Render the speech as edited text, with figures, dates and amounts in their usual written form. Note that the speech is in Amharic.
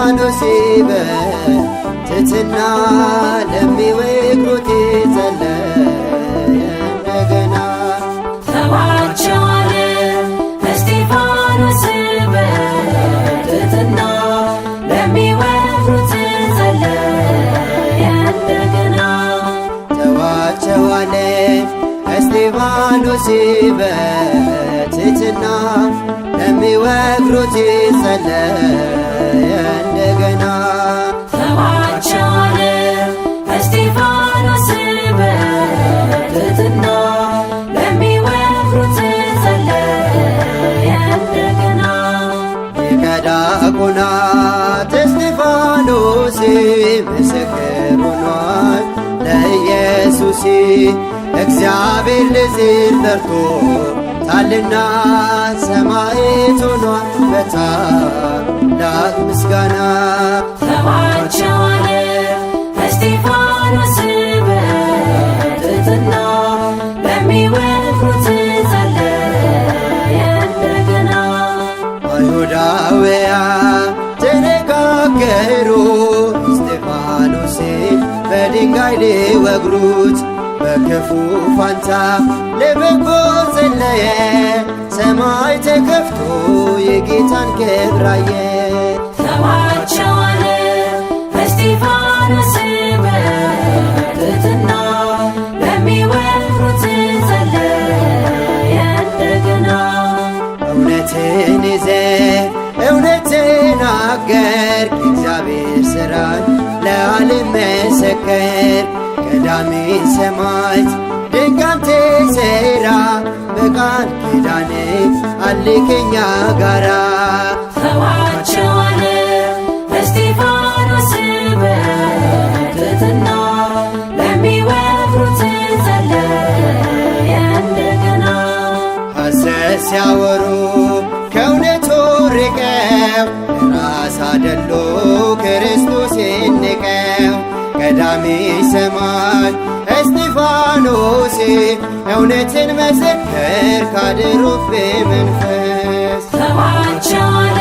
እስጢፋኖስ በትሕትና ለሚወግሩት ጸለየ እንደገና። ተዋቸው አለ እስጢፋኖስ በትሕትና ለሚወግሩት ጸለየ እንደገና። ተዋቸው አለ እስጢፋኖስ በትሕትና ለሚወግሩት ጸለየ እንደገና። ተዋቸው አለ እስጢፋኖስ በትሕትና ለሚወግሩት ጸለየ እንደገና። ሊቀ ዲያቆናት እስጢፋኖስ ምስክር ሆኗል ለኢየሱስ እግዚአብሔር ለዚህ ጠርቶታልና ሰማዕት ሆኗል በታላቅ ምስጋና። ተዋቸው አለ እስጢፋኖስ በትሕትና ለሚወግሩት ጸለየ እንደገና። አይሁዳውያን ተነጋገሩ እስጢፋኖስን በድንጋይ ሊወግሩት፣ በክፉ ፋንታ ለበጎ ጸለየ ሰማይ ተከፍቶ የጌታን ክብር አየ። ተዋቸው አለ እስጢፋኖስ በትሕትና ለሚወግሩት ጸለየ እንደገና። እውነትን ይዘህ እውነትን አገርክ የእግዚአብሔር ሥራን ለዓለም መሰከር። ቀዳሜ ሰማዕት ድንቅ አንተ ሠራ በቃል ኪዳን አለ ከኛ ጋራ። ተዋቸው አለ እስጢፋኖስ በትሕትና ለሚወግሩት ጸለየ እንደገና። ሐሰት ሲያወሩ ከእውነቱ ርቀው ራስ አደሎ ክርስቶስን ንቀው። ቀዳሜ ሰማዕት እስጢፋኖስ እውነትን መሰከር ካደሩብህ መንፈስ። ተዋቸው አለ